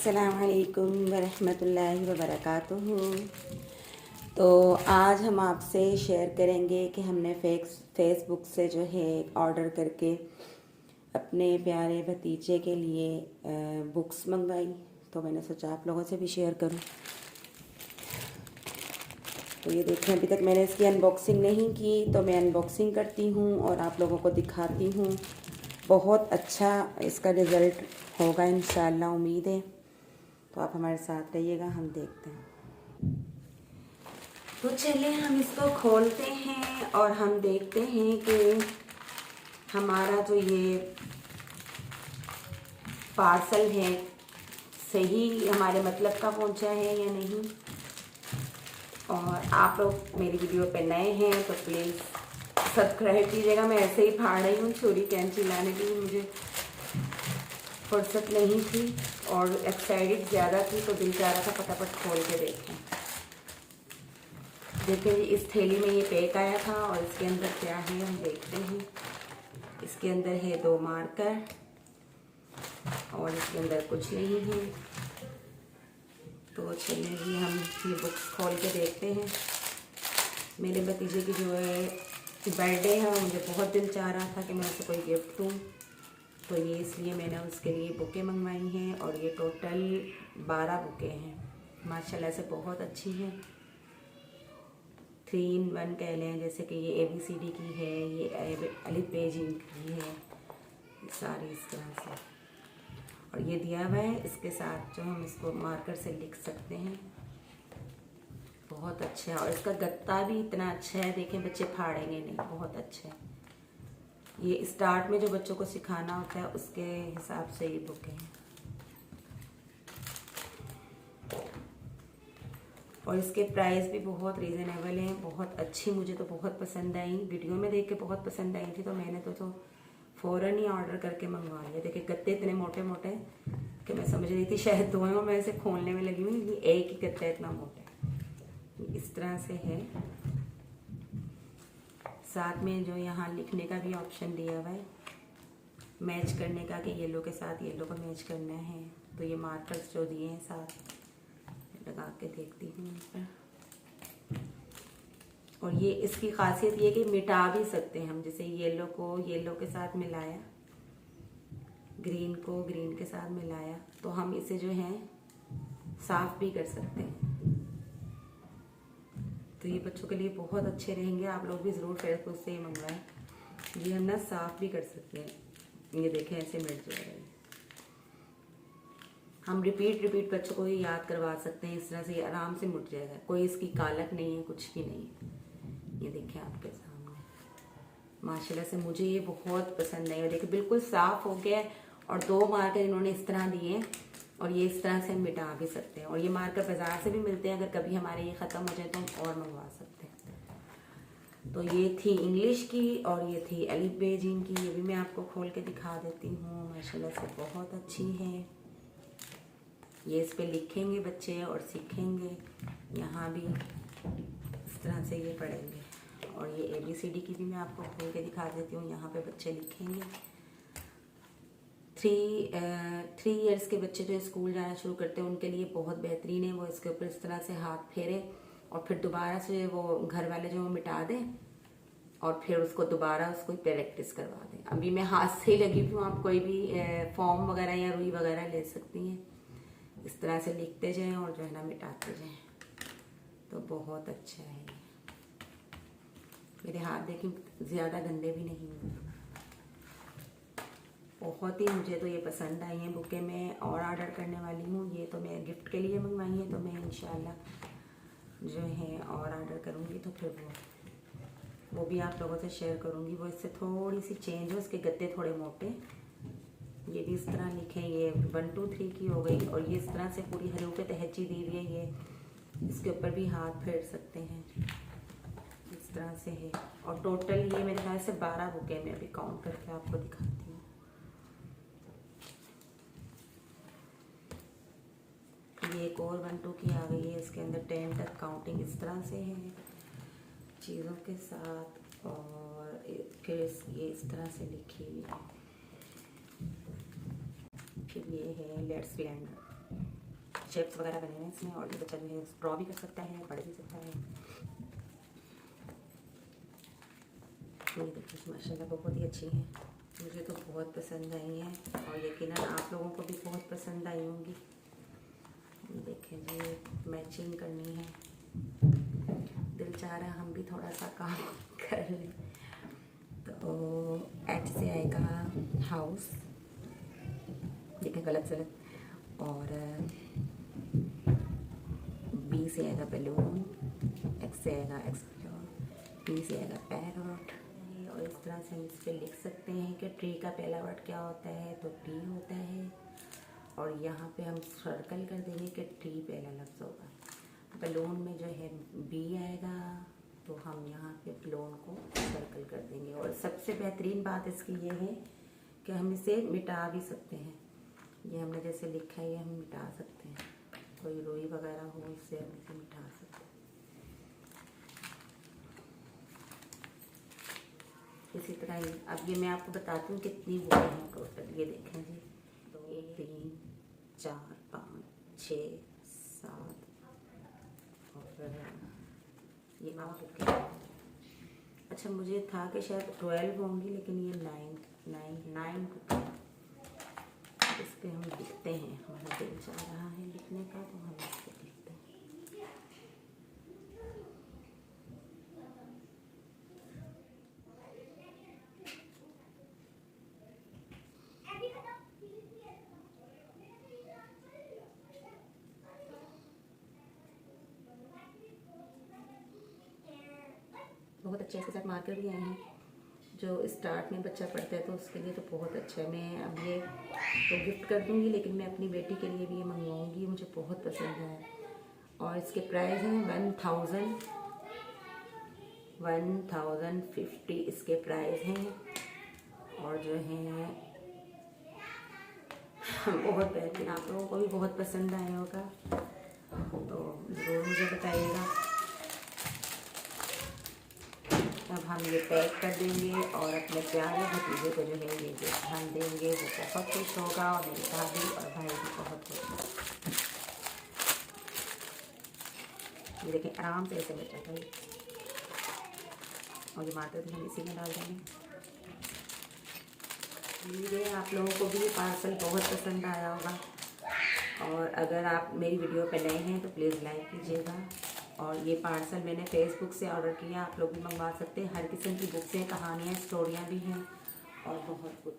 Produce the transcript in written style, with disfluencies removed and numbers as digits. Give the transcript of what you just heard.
अस्सलामुअलैकुम वरहमतुल्लाहि वबरकातुहू। तो आज हम आपसे शेयर करेंगे कि हमने फेसबुक से जो है ऑर्डर करके अपने प्यारे भतीजे के लिए बुक्स मंगवाई। तो मैंने सोचा आप लोगों से भी शेयर करूं। तो ये देखें, अभी तक मैंने इसकी अनबॉक्सिंग नहीं की, तो मैं अनबॉक्सिंग करती हूँ और आप लोगों को दिखाती हूँ। बहुत अच्छा इसका रिज़ल्ट होगा इंशाअल्लाह, उम्मीद है। तो आप हमारे साथ रहिएगा, हम देखते हैं। तो चलिए हम इसको खोलते हैं और हम देखते हैं कि हमारा जो ये पार्सल है सही हमारे मतलब का पहुंचा है या नहीं। और आप लोग मेरी वीडियो पे नए हैं तो प्लीज़ सब्सक्राइब कीजिएगा। मैं ऐसे ही फाड़ रही हूँ, छुरी कैंची लाने के लिए मुझे फुर्सत नहीं थी और एक्साइटेड ज़्यादा थी, तो दिल चाह रहा था फटाफट खोल के देखें। देखिए जी, इस थैली में ये पैक आया था और इसके अंदर क्या है हम देखते हैं। इसके अंदर है 2 मार्कर और इसके अंदर कुछ नहीं है। तो चलिए जी हम ये बुक्स खोल के देखते हैं। मेरे भतीजे की जो है बर्थडे है, मुझे बहुत दिल चाह रहा था कि मैं उसे कोई गिफ्ट दूँ, तो ये इसलिए मैंने उसके लिए बुकें मंगवाई हैं। और ये टोटल 12 बुकें हैं, माशाल्लाह से बहुत अच्छी हैं। 3 in 1 कह लें, जैसे कि ये ABCD की है, ये अलिफ बे जीम की है, सारी इस तरह से। और ये दिया हुआ है इसके साथ, जो हम इसको मार्कर से लिख सकते हैं। बहुत अच्छा है और इसका गत्ता भी इतना अच्छा है, देखें बच्चे फाड़ेंगे नहीं, बहुत अच्छा है। ये स्टार्ट में जो बच्चों को सिखाना होता है उसके हिसाब से ये बुक है। और इसके प्राइस भी बहुत रीज़नेबल हैं, बहुत अच्छी, मुझे तो बहुत पसंद आई। वीडियो में देख के बहुत पसंद आई थी, तो मैंने तो फ़ौरन ही ऑर्डर करके मंगवा लिया। देखिए गत्ते इतने मोटे मोटे कि मैं समझ रही थी शायद 2 हैं, मैं इसे खोलने में लगी हुई, लेकिन एक ही गत्ता इतना मोटा है। इस तरह से है। साथ में जो यहाँ लिखने का भी ऑप्शन दिया हुआ है, मैच करने का, कि येलो के साथ येलो का मैच करना है। तो ये मार्कर्स जो दिए हैं साथ लगा के देखती हूँ इस पर। और ये इसकी खासियत ये कि मिटा भी सकते हैं हम, जैसे येलो को येलो के साथ मिलाया, ग्रीन को ग्रीन के साथ मिलाया, तो हम इसे जो है साफ भी कर सकते हैं। तो ये बच्चों के लिए बहुत अच्छे रहेंगे, आप लोग भी ज़रूर फेसबुक से ही मंगवाएं। ये हम ना साफ भी कर सकते हैं। ये देखें ऐसे मिट जाएगा। हम रिपीट बच्चों को ये याद करवा सकते हैं, इस तरह से ये आराम से मुट जाएगा। कोई इसकी कालक नहीं है, कुछ भी नहीं है। ये देखें आपके सामने, माशाल्लाह से मुझे ये बहुत पसंद आई। और देखिए बिल्कुल साफ हो गया है और 2 मार्कर इन्होंने इस तरह दिए हैं और ये इस तरह से हम मिटा भी सकते हैं। और ये मार्कर बाजार से भी मिलते हैं, अगर कभी हमारे ये ख़त्म हो जाए तो हम और मंगवा सकते हैं। तो ये थी इंग्लिश की और ये थी अलिफ बे जीम की। ये भी मैं आपको खोल के दिखा देती हूँ, माशाल्लाह से बहुत अच्छी है। ये इस पे लिखेंगे बच्चे और सीखेंगे, यहाँ भी इस तरह से ये पढ़ेंगे। और ये ABCD की भी मैं आपको खोल के दिखा देती हूँ, यहाँ पे बच्चे लिखेंगे। 3 ईयर्स के बच्चे जो स्कूल जाना शुरू करते हैं उनके लिए बहुत बेहतरीन है। वो इसके ऊपर इस तरह से हाथ फेरे और फिर दोबारा से वो घर वाले जो मिटा दें और फिर उसको दोबारा उसको प्रैक्टिस करवा दें। अभी मैं हाथ से ही लगी हूँ, आप कोई भी फॉर्म वगैरह या रुई वगैरह ले सकती हैं। इस तरह से लिखते जाएं और जो है ना मिटाते जाएं, तो बहुत अच्छा है। मेरे हाथ देखें ज़्यादा गंदे भी नहीं हुए। बहुत ही मुझे तो ये पसंद आई हैं बुकें। मैं और ऑर्डर करने वाली हूँ। ये तो मैं गिफ्ट के लिए मंगवाई है, तो मैं इंशाल्लाह जो है और ऑर्डर करूँगी तो फिर वो भी आप लोगों से शेयर करूँगी। वो इससे थोड़ी सी चेंज हो, उसके गत्ते थोड़े मोटे। ये भी इस तरह लिखे, ये 1 2 3 की हो गई। और ये इस तरह से पूरी हरूफ तहज्जी दी हुई है। ये इसके ऊपर भी हाथ फेर सकते हैं, इस तरह से है। और टोटल ये मेरे ख्याल से 12 बुकें, मैं अभी काउंट करके आपको दिखाती हूँ। ये एक और 1 2 की आ गई है, इसके अंदर 10 तक काउंटिंग इस तरह से है चीज़ों के साथ। और फिर ये इस तरह से लिखी हुई है। फिर ये है लेट्स लैंड। शेप्स वगैरह बने हैं इसमें, और ये बच्चा जो है ड्रॉ भी कर सकता है, पढ़ भी सकता है। ये देखिए माशाल्लाह बहुत ही अच्छी है, मुझे तो बहुत पसंद आई है और यकीनन आप लोगों को भी बहुत पसंद आई होंगी। देखें जी मैचिंग करनी है, दिल चाह रहा है हम भी थोड़ा सा काम कर लें। तो एच से आएगा हाउस, देखें गलत सलत, और बी से आएगा बैलून, एक्स से आएगा एक्सप्लोर, पी से आएगा पैरट। और इस तरह से हम इस पर लिख सकते हैं कि ट्री का पहला वर्ड क्या होता है, तो टी होता है। और यहाँ पे हम सर्कल कर देंगे कि टी पहला लफ्ज़ होगा। बैलून में जो है बी आएगा, तो हम यहाँ पे बैलून को सर्कल कर देंगे। और सबसे बेहतरीन बात इसकी ये है कि हम इसे मिटा भी सकते हैं। ये हमने जैसे लिखा है ये हम मिटा सकते हैं, कोई रुई वगैरह हो इससे हम इसे मिटा सकते हैं। इसी तरह ही अब ये मैं आपको बताती हूँ कितनी हुए हैं टोटल। ये देखें जी 2 3 4 5 6 7 और ये आप अच्छा मुझे था कि शायद 12 होंगी, लेकिन ये 9 इस पे हम लिखते हैं, हमारा दिल चाह रहा है लिखने का तो हम इस पे लिखते हैं। बहुत अच्छे इसके साथ मार्कर भी आए हैं, जो स्टार्ट में बच्चा पढ़ता है तो उसके लिए तो बहुत अच्छा है। मैं अब ये तो गिफ्ट कर दूंगी, लेकिन मैं अपनी बेटी के लिए भी ये मंगवाऊंगी, मुझे बहुत पसंद है। और इसके प्राइस हैं 1050 इसके प्राइस हैं। और जो है बहुत बेहतरीन, आप लोगों को भी बहुत पसंद आया होगा तो ज़रूर मुझे बताइएगा। अब हम ये पैक कर देंगे और अपने प्यारे भतीजे को जो है ये गिफ्ट हम देंगे, वो बहुत खुश होगा और मेरी भाभी और भाई भी बहुत खुश होगा। ये देखें आराम से ऐसे बचा था, और ये मार्कर भी हम इसी में डाल देंगे। उम्मीद है आप लोगों को भी ये पार्सल बहुत पसंद आया होगा। और अगर आप मेरी वीडियो पे नए हैं तो प्लीज़ लाइक कीजिएगा। और ये पार्सल मैंने फेसबुक से ऑर्डर किया, आप लोग भी मंगवा सकते हैं। हर किस्म की बुक्स हैं, कहानियाँ, स्टोरियाँ भी हैं और बहुत कुछ।